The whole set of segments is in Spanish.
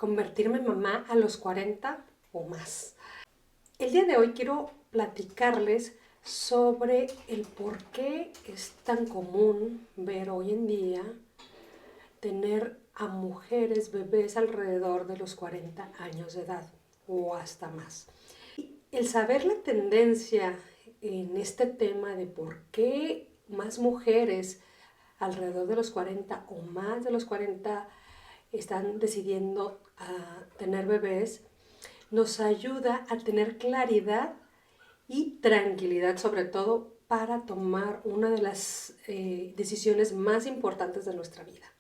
convertirme en mamá a los 40 o más. El día de hoy quiero platicarles sobre el por qué es tan común ver hoy en día tener a mujeres, bebés alrededor de los 40 años de edad o hasta más. El saber la tendencia en este tema de por qué más mujeres alrededor de los 40 o más de los 40 están decidiendo tener bebés, nos ayuda a tener claridad y tranquilidad, sobre todo para tomar una de las decisiones más importantes de nuestra vida.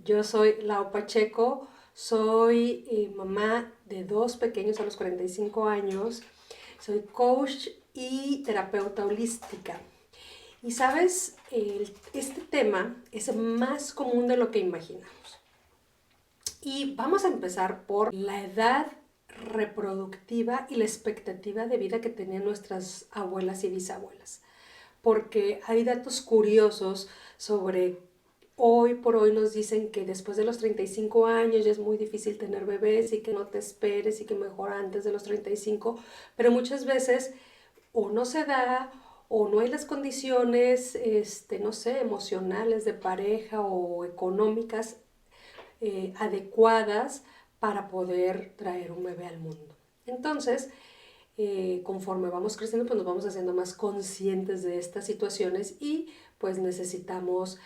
Yo soy Lau Pacheco, soy mamá de 2 pequeños a los 45 años, soy coach y terapeuta holística. Y sabes, este tema es más común de lo que imaginamos. Y vamos a empezar por la edad reproductiva y la expectativa de vida que tenían nuestras abuelas y bisabuelas. Porque hay datos curiosos sobre hoy por hoy nos dicen que después de los 35 años ya es muy difícil tener bebés y que no te esperes y que mejor antes de los 35, pero muchas veces o no se da o no hay las condiciones, no sé, emocionales de pareja o económicas adecuadas para poder traer un bebé al mundo. Entonces, conforme vamos creciendo, pues nos vamos haciendo más conscientes de estas situaciones y pues necesitamos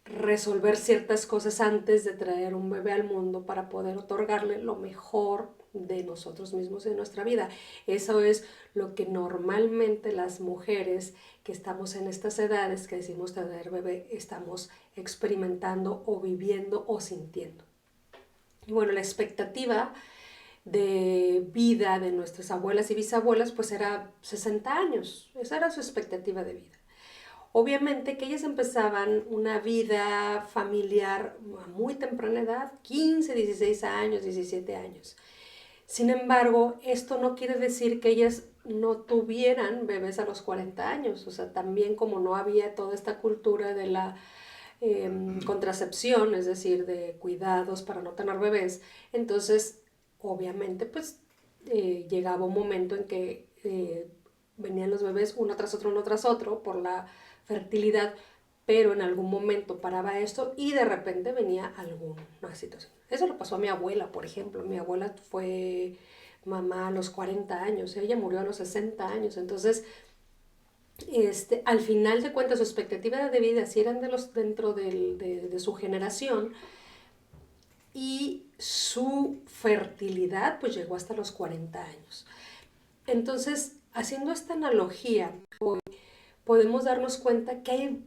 resolver ciertas cosas antes de traer un bebé al mundo para poder otorgarle lo mejor de nosotros mismos en nuestra vida. Eso es lo que normalmente las mujeres que estamos en estas edades, que decimos tener bebé, estamos experimentando o viviendo o sintiendo. Y bueno, la expectativa de vida de nuestras abuelas y bisabuelas pues era 60 años, esa era su expectativa de vida. Obviamente que ellas empezaban una vida familiar a muy temprana edad, 15, 16 años, 17 años. Sin embargo, esto no quiere decir que ellas no tuvieran bebés a los 40 años, o sea, también como no había toda esta cultura de la contracepción, es decir, de cuidados para no tener bebés, entonces obviamente pues llegaba un momento en que venían los bebés uno tras otro por la fertilidad, pero en algún momento paraba esto y de repente venía alguna situación. Eso le pasó a mi abuela, por ejemplo. Mi abuela fue mamá a los 40 años, ella murió a los 60 años, entonces al final de cuentas su expectativa de vida si eran dentro de su generación y su fertilidad pues llegó hasta los 40 años. Entonces, haciendo esta analogía, hoy podemos darnos cuenta que hay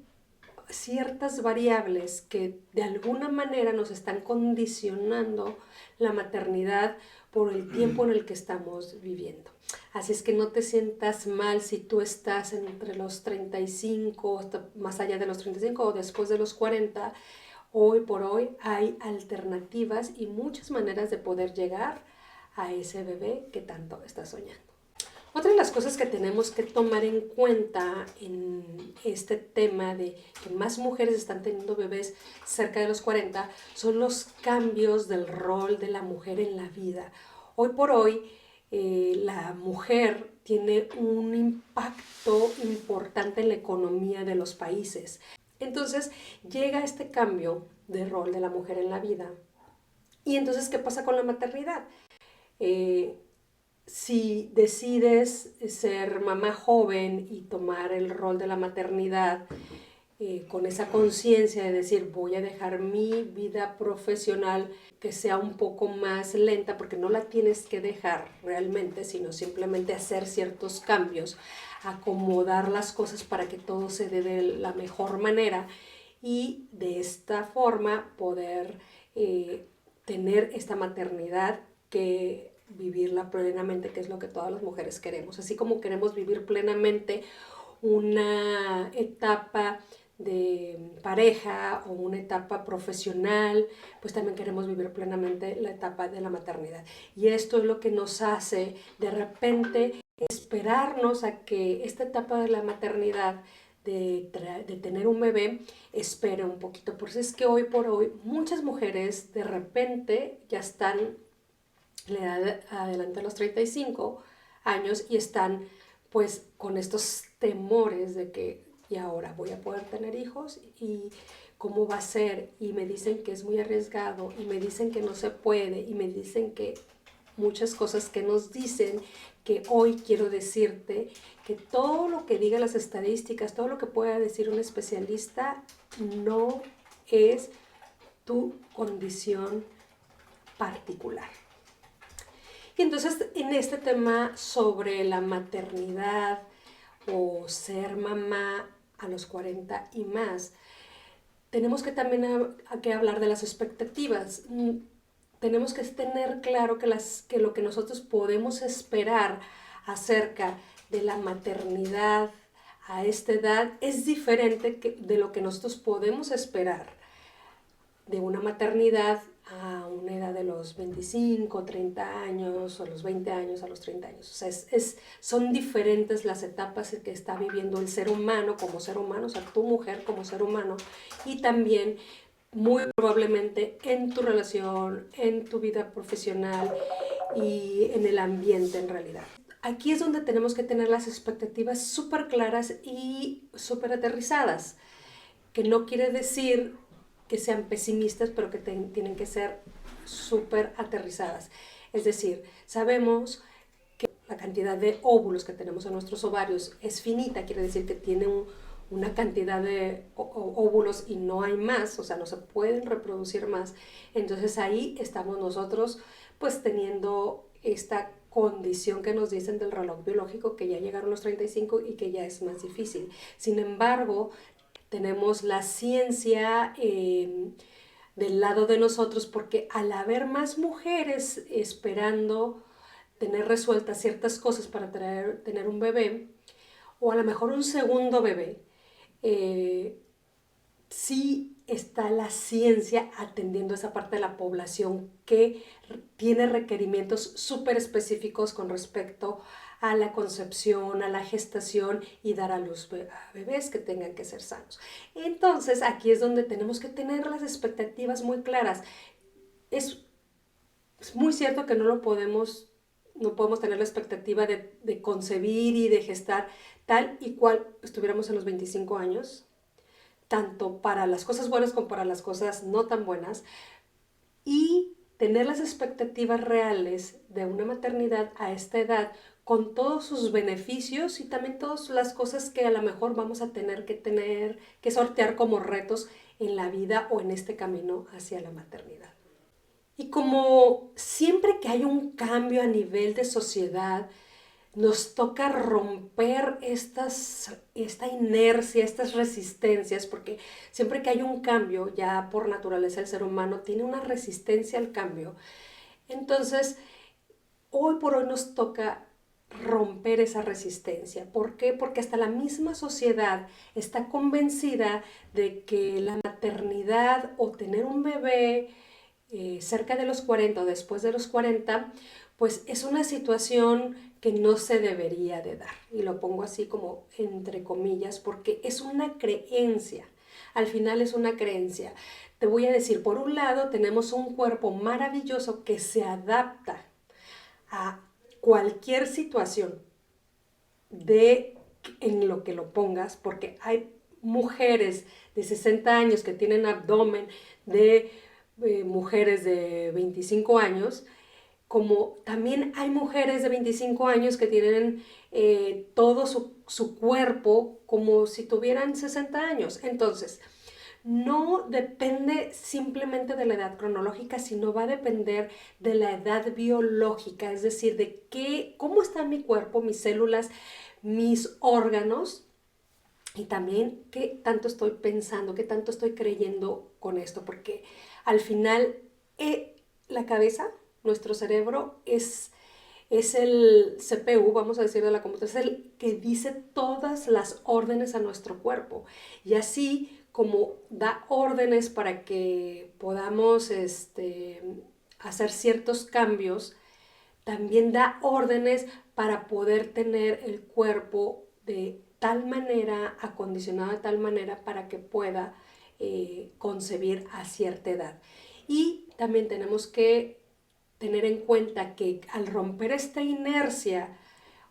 ciertas variables que de alguna manera nos están condicionando la maternidad por el tiempo en el que estamos viviendo. Así es que no te sientas mal si tú estás entre los 35, más allá de los 35 o después de los 40. Hoy por hoy hay alternativas y muchas maneras de poder llegar a ese bebé que tanto estás soñando. Otra de las cosas que tenemos que tomar en cuenta en este tema de que más mujeres están teniendo bebés cerca de los 40 son los cambios del rol de la mujer en la vida. Hoy por hoy la mujer tiene un impacto importante en la economía de los países. Entonces llega este cambio de rol de la mujer en la vida. Y entonces, ¿qué pasa con la maternidad? Si decides ser mamá joven y tomar el rol de la maternidad con esa conciencia de decir voy a dejar mi vida profesional que sea un poco más lenta porque no la tienes que dejar realmente, sino simplemente hacer ciertos cambios, acomodar las cosas para que todo se dé de la mejor manera y de esta forma poder tener esta maternidad que vivirla plenamente, que es lo que todas las mujeres queremos. Así como queremos vivir plenamente una etapa de pareja o una etapa profesional, pues también queremos vivir plenamente la etapa de la maternidad. Y esto es lo que nos hace de repente esperarnos a que esta etapa de la maternidad de tener un bebé, espere un poquito. Por eso es que hoy por hoy muchas mujeres de repente ya están en la edad adelante de los 35 años y están pues con estos temores de que y ahora voy a poder tener hijos y cómo va a ser, y me dicen que es muy arriesgado y me dicen que no se puede y me dicen que muchas cosas que nos dicen, que hoy quiero decirte que todo lo que digan las estadísticas, todo lo que pueda decir un especialista no es tu condición particular. Y entonces en este tema sobre la maternidad o ser mamá a los 40 y más, tenemos que también que hablar de las expectativas. Tenemos que tener claro que lo que nosotros podemos esperar acerca de la maternidad a esta edad es diferente de lo que nosotros podemos esperar de una maternidad a una edad de los 25, 30 años, o los 20 años, a los 30 años. O sea, son diferentes las etapas que está viviendo el ser humano como ser humano, o sea, tu mujer como ser humano, y también muy probablemente en tu relación, en tu vida profesional y en el ambiente en realidad. Aquí es donde tenemos que tener las expectativas súper claras y súper aterrizadas, que no quiere decir que sean pesimistas, pero que tienen que ser súper aterrizadas. Es decir, sabemos que la cantidad de óvulos que tenemos en nuestros ovarios es finita, quiere decir que tiene una cantidad de óvulos y no hay más, o sea, no se pueden reproducir más. Entonces ahí estamos nosotros pues teniendo esta condición que nos dicen del reloj biológico, que ya llegaron los 35 y que ya es más difícil. Sin embargo, tenemos la ciencia del lado de nosotros, porque al haber más mujeres esperando tener resueltas ciertas cosas para tener un bebé, o a lo mejor un segundo bebé, sí está la ciencia atendiendo esa parte de la población que tiene requerimientos súper específicos con respecto a la concepción, a la gestación y dar a luz a bebés que tengan que ser sanos. Entonces aquí es donde tenemos que tener las expectativas muy claras. Es muy cierto que no podemos tener la expectativa de concebir y de gestar tal y cual estuviéramos en los 25 años, tanto para las cosas buenas como para las cosas no tan buenas, y tener las expectativas reales de una maternidad a esta edad con todos sus beneficios y también todas las cosas que a lo mejor vamos a tener que sortear como retos en la vida o en este camino hacia la maternidad. Y como siempre que hay un cambio a nivel de sociedad, nos toca romper esta inercia, estas resistencias, porque siempre que hay un cambio, ya por naturaleza el ser humano tiene una resistencia al cambio. Entonces, hoy por hoy nos toca romper esa resistencia. ¿Por qué? Porque hasta la misma sociedad está convencida de que la maternidad o tener un bebé cerca de los 40 o después de los 40, pues es una situación que no se debería de dar. Y lo pongo así como entre comillas, porque es una creencia. Al final es una creencia. Te voy a decir, por un lado tenemos un cuerpo maravilloso que se adapta a cualquier situación en lo que lo pongas, porque hay mujeres de 60 años que tienen abdomen de mujeres de 25 años, como también hay mujeres de 25 años que tienen todo su cuerpo como si tuvieran 60 años. Entonces, no depende simplemente de la edad cronológica, sino va a depender de la edad biológica, es decir, de cómo está mi cuerpo, mis células, mis órganos, y también qué tanto estoy pensando, qué tanto estoy creyendo con esto, porque al final la cabeza, nuestro cerebro es el CPU, vamos a decir, de la computadora, es el que dice todas las órdenes a nuestro cuerpo. Y así como da órdenes para que podamos hacer ciertos cambios, también da órdenes para poder tener el cuerpo de tal manera, acondicionado de tal manera para que pueda concebir a cierta edad. Y también tenemos que tener en cuenta que al romper esta inercia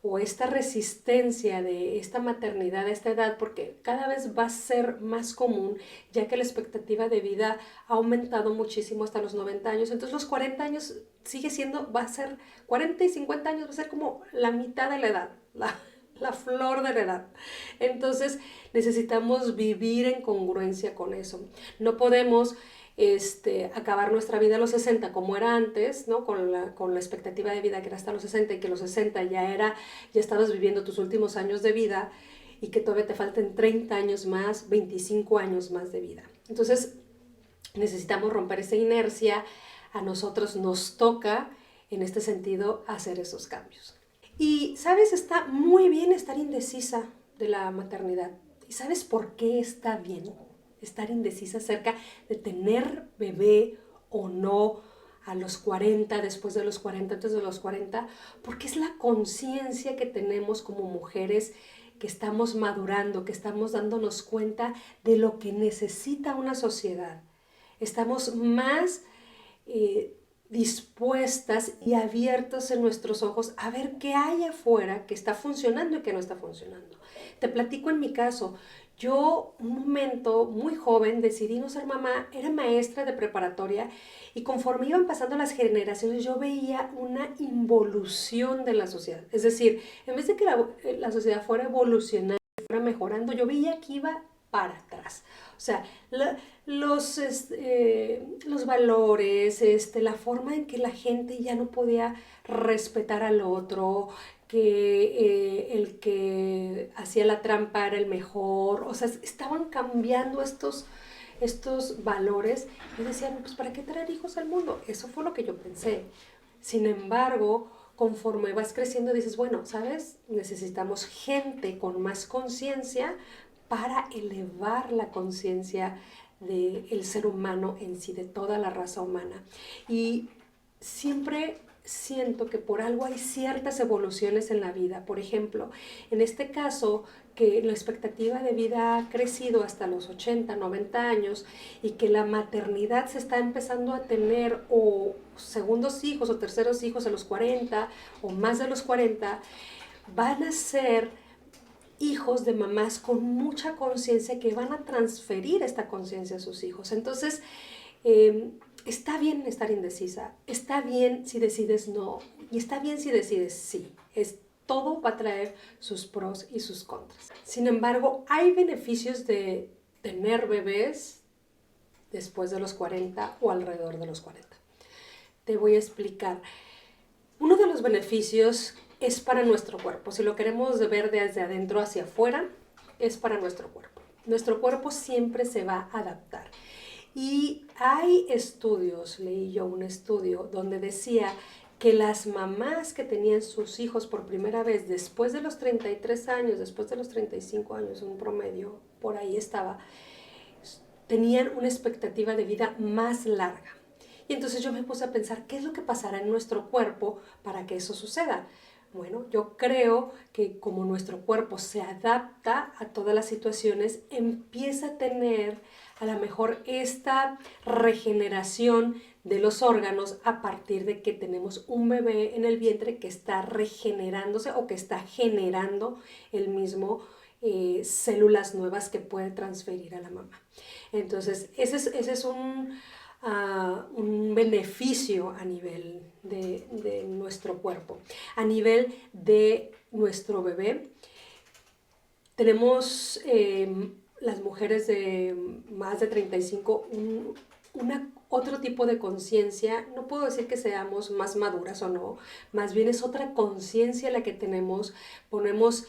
o esta resistencia de esta maternidad a esta edad, porque cada vez va a ser más común, ya que la expectativa de vida ha aumentado muchísimo hasta los 90 años, entonces los 40 años sigue siendo, va a ser 40 y 50 años, va a ser como la mitad de la edad, la flor de la edad. Entonces necesitamos vivir en congruencia con eso. No podemos acabar nuestra vida a los 60 como era antes, ¿no? Con la expectativa de vida que era hasta los 60 y que los 60 ya estabas viviendo tus últimos años de vida y que todavía te falten 30 años más, 25 años más de vida. Entonces necesitamos romper esa inercia, a nosotros nos toca en este sentido hacer esos cambios. Y, ¿sabes? Está muy bien estar indecisa de la maternidad. ¿Y sabes por qué está bien estar indecisa acerca de tener bebé o no a los 40, después de los 40, antes de los 40? Porque es la conciencia que tenemos como mujeres, que estamos madurando, que estamos dándonos cuenta de lo que necesita una sociedad. Estamos más dispuestas y abiertas en nuestros ojos a ver qué hay afuera que está funcionando y que no está funcionando. Te platico en mi caso. Yo, un momento muy joven, decidí no ser mamá, era maestra de preparatoria y conforme iban pasando las generaciones yo veía una involución de la sociedad. Es decir, en vez de que la sociedad fuera evolucionando, fuera mejorando, yo veía que iba para atrás. O sea, los valores, la forma en que la gente ya no podía respetar al otro, que el que hacía la trampa era el mejor, o sea, estaban cambiando estos valores y decían, pues ¿para qué traer hijos al mundo? Eso fue lo que yo pensé. Sin embargo, conforme vas creciendo dices, bueno, ¿sabes? Necesitamos gente con más conciencia para elevar la conciencia del ser humano en sí, de toda la raza humana. Y siempre siento que por algo hay ciertas evoluciones en la vida. Por ejemplo, en este caso, que la expectativa de vida ha crecido hasta los 80, 90 años y que la maternidad se está empezando a tener o segundos hijos o terceros hijos a los 40 o más de los 40, van a ser hijos de mamás con mucha conciencia que van a transferir esta conciencia a sus hijos. Entonces, está bien estar indecisa, está bien si decides no, y está bien si decides sí. Todo va a traer sus pros y sus contras. Sin embargo, hay beneficios de tener bebés después de los 40 o alrededor de los 40. Te voy a explicar. Uno de los beneficios es para nuestro cuerpo. Si lo queremos ver desde adentro hacia afuera, es para nuestro cuerpo. Nuestro cuerpo siempre se va a adaptar. Y hay estudios, leí yo un estudio donde decía que las mamás que tenían sus hijos por primera vez después de los 33 años, después de los 35 años, un promedio, por ahí estaba, tenían una expectativa de vida más larga. Y entonces yo me puse a pensar, ¿qué es lo que pasará en nuestro cuerpo para que eso suceda? Bueno, yo creo que como nuestro cuerpo se adapta a todas las situaciones, empieza a tener a lo mejor esta regeneración de los órganos a partir de que tenemos un bebé en el vientre que está regenerándose o que está generando el mismo células nuevas que puede transferir a la mamá. Entonces, ese es un beneficio a nivel de nuestro cuerpo. A nivel de nuestro bebé, tenemos las mujeres de más de 35 otro tipo de conciencia. No puedo decir que seamos más maduras o no, más bien es otra conciencia la que tenemos. Ponemos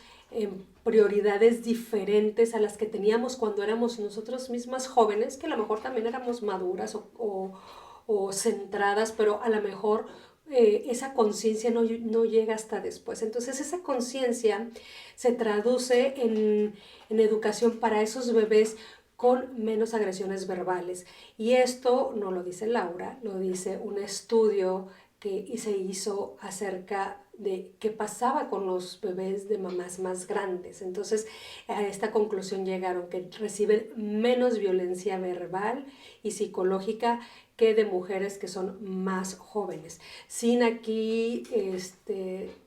prioridades diferentes a las que teníamos cuando éramos nosotros mismas jóvenes, que a lo mejor también éramos maduras o centradas, pero a lo mejor esa conciencia no llega hasta después. Entonces esa conciencia se traduce en educación para esos bebés con menos agresiones verbales. Y esto no lo dice Laura, lo dice un estudio que se hizo acerca de qué pasaba con los bebés de mamás más grandes. Entonces, a esta conclusión llegaron, que reciben menos violencia verbal y psicológica que de mujeres que son más jóvenes. Sin aquí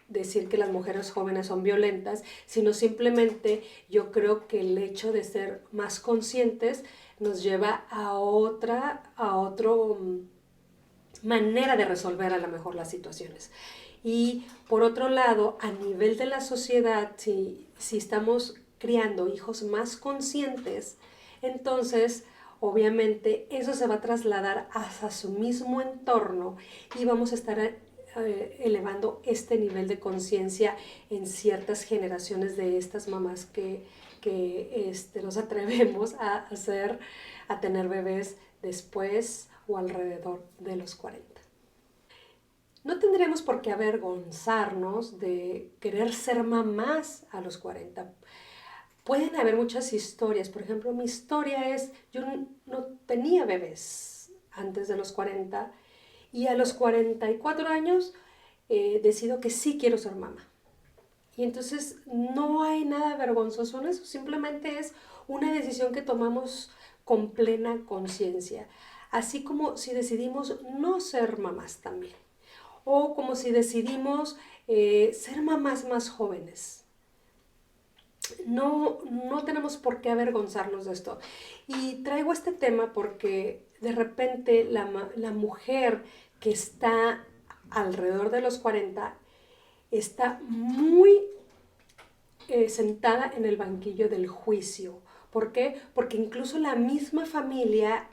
decir que las mujeres jóvenes son violentas, sino simplemente yo creo que el hecho de ser más conscientes nos lleva a otra manera de resolver a lo mejor las situaciones. Y por otro lado, a nivel de la sociedad, si estamos criando hijos más conscientes, entonces obviamente eso se va a trasladar hacia su mismo entorno y vamos a estar elevando este nivel de conciencia en ciertas generaciones de estas mamás que nos atrevemos a hacer, a tener bebés después o alrededor de los 40. No tendremos por qué avergonzarnos de querer ser mamás a los 40. Pueden haber muchas historias. Por ejemplo, mi historia es, yo no tenía bebés antes de los 40 y a los 44 años decido que sí quiero ser mamá. Y entonces no hay nada vergonzoso en eso, simplemente es una decisión que tomamos con plena conciencia. Así como si decidimos no ser mamás también, o como si decidimos ser mamás más jóvenes. No tenemos por qué avergonzarnos de esto. Y traigo este tema porque de repente la mujer que está alrededor de los 40 está muy sentada en el banquillo del juicio. ¿Por qué? Porque incluso la misma familia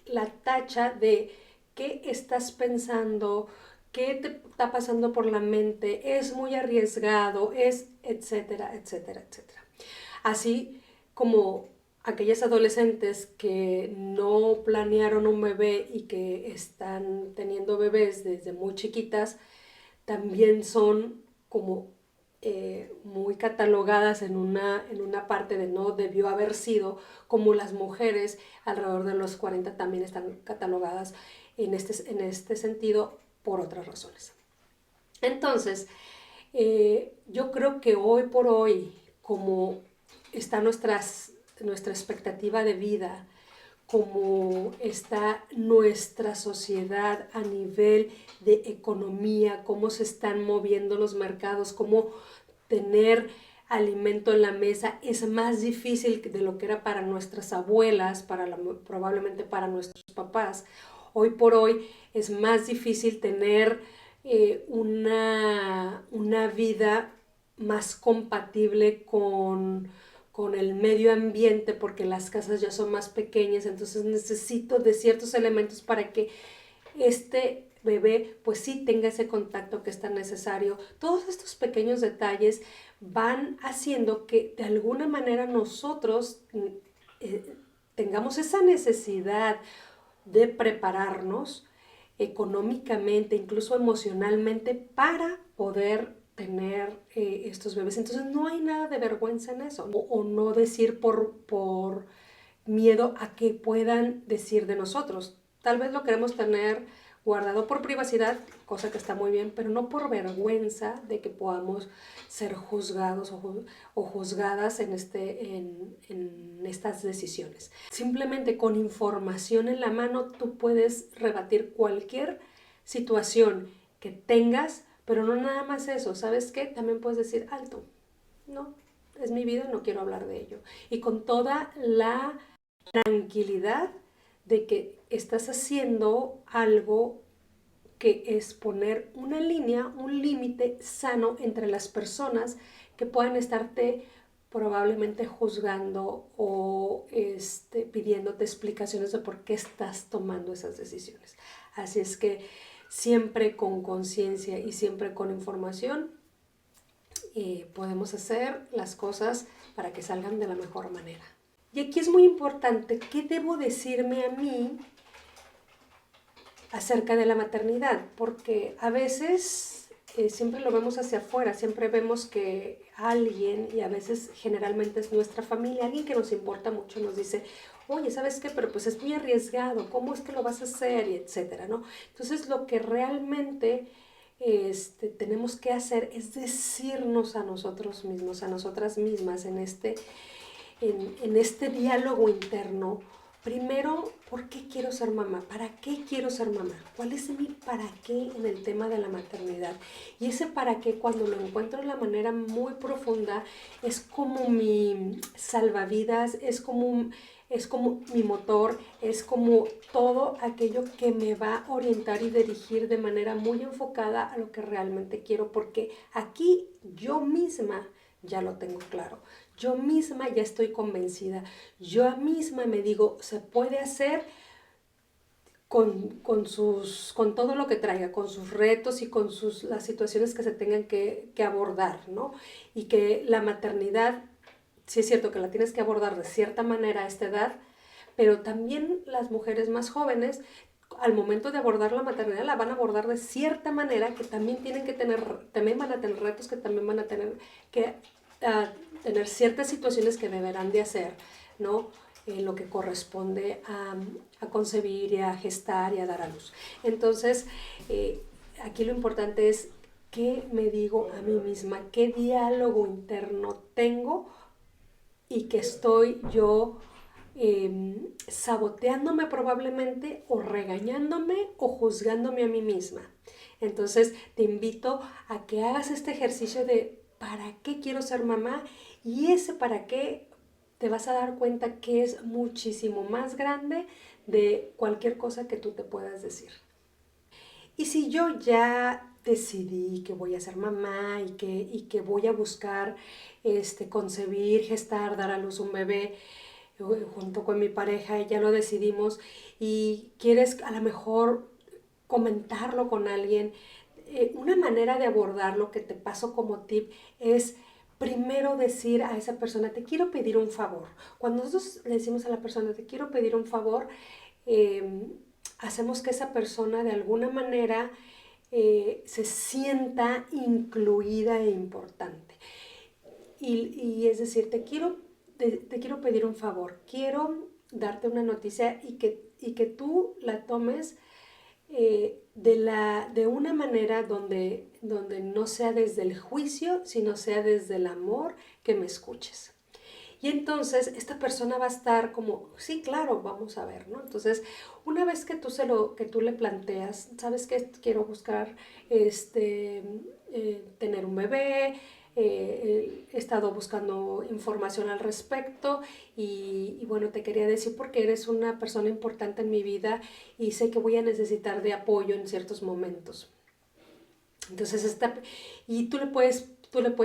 la tacha de qué estás pensando, qué te está pasando por la mente, es muy arriesgado, es etcétera, etcétera, etcétera. Así como aquellas adolescentes que no planearon un bebé y que están teniendo bebés desde muy chiquitas, también son como muy catalogadas en una parte de no debió haber sido, como las mujeres alrededor de los 40 también están catalogadas en este sentido por otras razones. Entonces, yo creo que hoy por hoy, como está nuestra expectativa de vida, como está nuestra sociedad a nivel de economía, cómo se están moviendo los mercados, cómo tener alimento en la mesa es más difícil de lo que era para nuestras abuelas, probablemente para nuestros papás. Hoy por hoy es más difícil tener una vida más compatible con el medio ambiente porque las casas ya son más pequeñas, entonces necesito de ciertos elementos para que este bebé pues sí tenga ese contacto que es tan necesario. Todos estos pequeños detalles van haciendo que de alguna manera nosotros tengamos esa necesidad de prepararnos económicamente, incluso emocionalmente, para poder tener estos bebés. Entonces no hay nada de vergüenza en eso, o no decir por miedo a que puedan decir de nosotros. Tal vez lo queremos tener guardado por privacidad, cosa que está muy bien, pero no por vergüenza de que podamos ser juzgados o juzgadas en estas decisiones. Simplemente con información en la mano tú puedes rebatir cualquier situación que tengas, pero no nada más eso. ¿Sabes qué? También puedes decir, alto, no, es mi vida, no quiero hablar de ello. Y con toda la tranquilidad de que estás haciendo algo que es poner una línea, un límite sano entre las personas que puedan estarte probablemente juzgando o pidiéndote explicaciones de por qué estás tomando esas decisiones. Así es que siempre con conciencia y siempre con información podemos hacer las cosas para que salgan de la mejor manera. Y aquí es muy importante, ¿qué debo decirme a mí acerca de la maternidad? Porque a veces siempre lo vemos hacia afuera, siempre vemos que alguien, y a veces generalmente es nuestra familia, alguien que nos importa mucho, nos dice, oye, ¿sabes qué? Pero pues es muy arriesgado, ¿cómo es que lo vas a hacer? Y etcétera, ¿no? Entonces lo que realmente tenemos que hacer es decirnos a nosotros mismos, a nosotras mismas, en este diálogo interno, primero, ¿por qué quiero ser mamá? ¿Para qué quiero ser mamá? ¿Cuál es mi para qué en el tema de la maternidad? Y ese para qué, cuando lo encuentro de la manera muy profunda, es como mi salvavidas, es como mi motor, es como todo aquello que me va a orientar y dirigir de manera muy enfocada a lo que realmente quiero, porque aquí yo misma ya lo tengo claro. Yo misma ya estoy convencida. Yo misma me digo, se puede hacer con todo lo que traiga, con sus retos y con las situaciones que se tengan que abordar, ¿no? Y que la maternidad, sí es cierto que la tienes que abordar de cierta manera a esta edad, pero también las mujeres más jóvenes, al momento de abordar la maternidad, la van a abordar de cierta manera, que también también van a tener retos, que también van a tener que tener ciertas situaciones que deberán de hacer, ¿no? Lo que corresponde a concebir y a gestar y a dar a luz. Entonces, aquí lo importante es qué me digo a mí misma, qué diálogo interno tengo y que estoy yo saboteándome probablemente o regañándome o juzgándome a mí misma. Entonces te invito a que hagas este ejercicio de ¿para qué quiero ser mamá? Y ese para qué te vas a dar cuenta que es muchísimo más grande de cualquier cosa que tú te puedas decir. Y si yo ya decidí que voy a ser mamá y que voy a buscar concebir, gestar, dar a luz un bebé, junto con mi pareja, y ya lo decidimos, y quieres a lo mejor comentarlo con alguien, una manera de abordarlo que te paso como tip es primero decir a esa persona, te quiero pedir un favor. Cuando nosotros le decimos a la persona, te quiero pedir un favor, eh, hacemos que esa persona de alguna manera se sienta incluida e importante. Y es decir, te quiero pedir un favor, quiero darte una noticia y que tú la tomes de una manera donde no sea desde el juicio, sino sea desde el amor, que me escuches. Y entonces esta persona va a estar como, sí, claro, vamos a ver, ¿no? Entonces, una vez que tú le planteas, ¿sabes qué? Quiero buscar tener un bebé, he estado buscando información al respecto y bueno, te quería decir porque eres una persona importante en mi vida y sé que voy a necesitar de apoyo en ciertos momentos. Entonces, y tú le puedes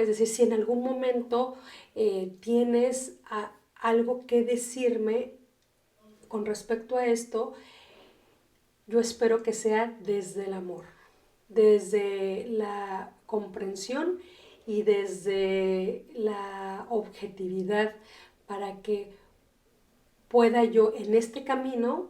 decir si en algún momento tienes algo que decirme con respecto a esto, yo espero que sea desde el amor, desde la comprensión y desde la objetividad para que pueda yo en este camino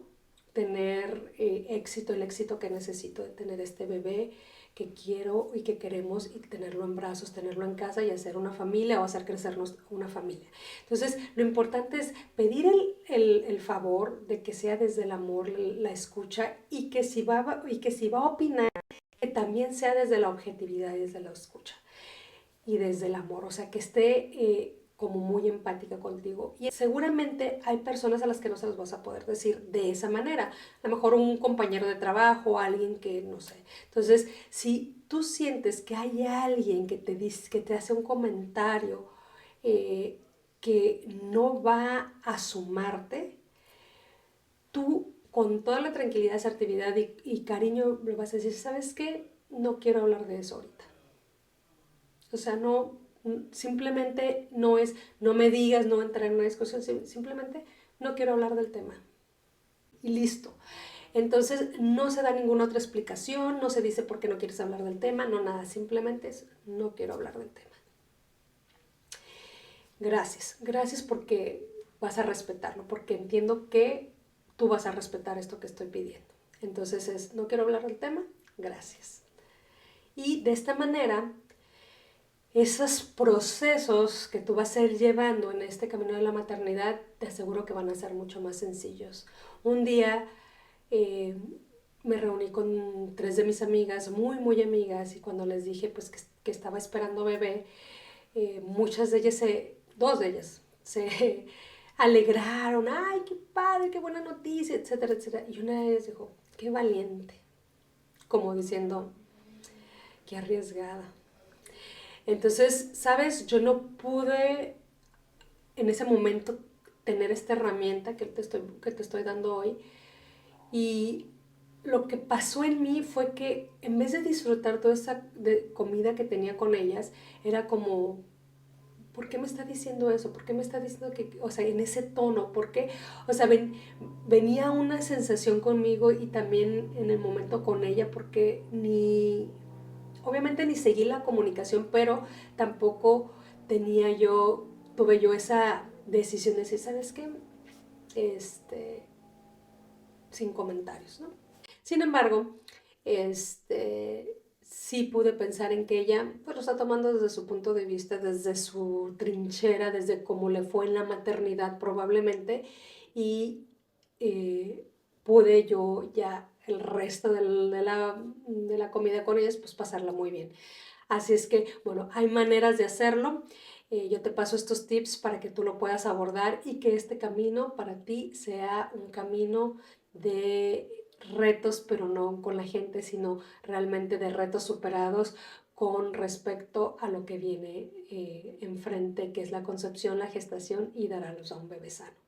tener éxito, el éxito que necesito de tener este bebé que quiero y que queremos y tenerlo en brazos, tenerlo en casa y hacer una familia o hacer crecernos una familia. Entonces, lo importante es pedir el favor de que sea desde el amor, la escucha y que si va a opinar, que también sea desde la objetividad y desde la escucha y desde el amor, o sea, que esté como muy empática contigo. Y seguramente hay personas a las que no se los vas a poder decir de esa manera. A lo mejor un compañero de trabajo, alguien que no sé. Entonces, si tú sientes que hay alguien que te dice, que te hace un comentario eh, que no va a sumarte, tú con toda la tranquilidad, asertividad y cariño le vas a decir, ¿sabes qué? No quiero hablar de eso ahorita. O sea, no, simplemente no es, no me digas, no entrar en una discusión, simplemente no quiero hablar del tema. Y listo. Entonces no se da ninguna otra explicación, no se dice por qué no quieres hablar del tema, no nada, simplemente es no quiero hablar del tema. Gracias, gracias porque vas a respetarlo, porque entiendo que tú vas a respetar esto que estoy pidiendo. Entonces es no quiero hablar del tema, gracias. Y de esta manera esos procesos que tú vas a ir llevando en este camino de la maternidad, te aseguro que van a ser mucho más sencillos. Un día, eh, me reuní con 3 de mis amigas, muy, muy amigas, y cuando les dije pues que estaba esperando bebé, muchas de ellas, 2 de ellas, se alegraron, ay, qué padre, qué buena noticia, etcétera, etcétera. Y una de ellas dijo, qué valiente, como diciendo, qué arriesgada. Entonces, sabes, yo no pude en ese momento tener esta herramienta que te estoy dando hoy. Y lo que pasó en mí fue que en vez de disfrutar toda esa comida que tenía con ellas, era como, ¿por qué me está diciendo eso? ¿Por qué me está diciendo que, o sea, en ese tono? ¿Por qué? O sea, venía una sensación conmigo y también en el momento con ella, porque obviamente ni seguí la comunicación, pero tampoco tuve yo esa decisión de decir, ¿sabes qué? Este, sin comentarios, ¿no? Sin embargo, sí pude pensar en que ella pues lo está tomando desde su punto de vista, desde su trinchera, desde cómo le fue en la maternidad probablemente, y eh, pude yo ya el resto de la comida con ellas pues pasarla muy bien. Así es que, bueno, hay maneras de hacerlo. Yo te paso estos tips para que tú lo puedas abordar y que este camino para ti sea un camino de retos, pero no con la gente, sino realmente de retos superados con respecto a lo que viene enfrente, que es la concepción, la gestación y dar a luz a un bebé sano.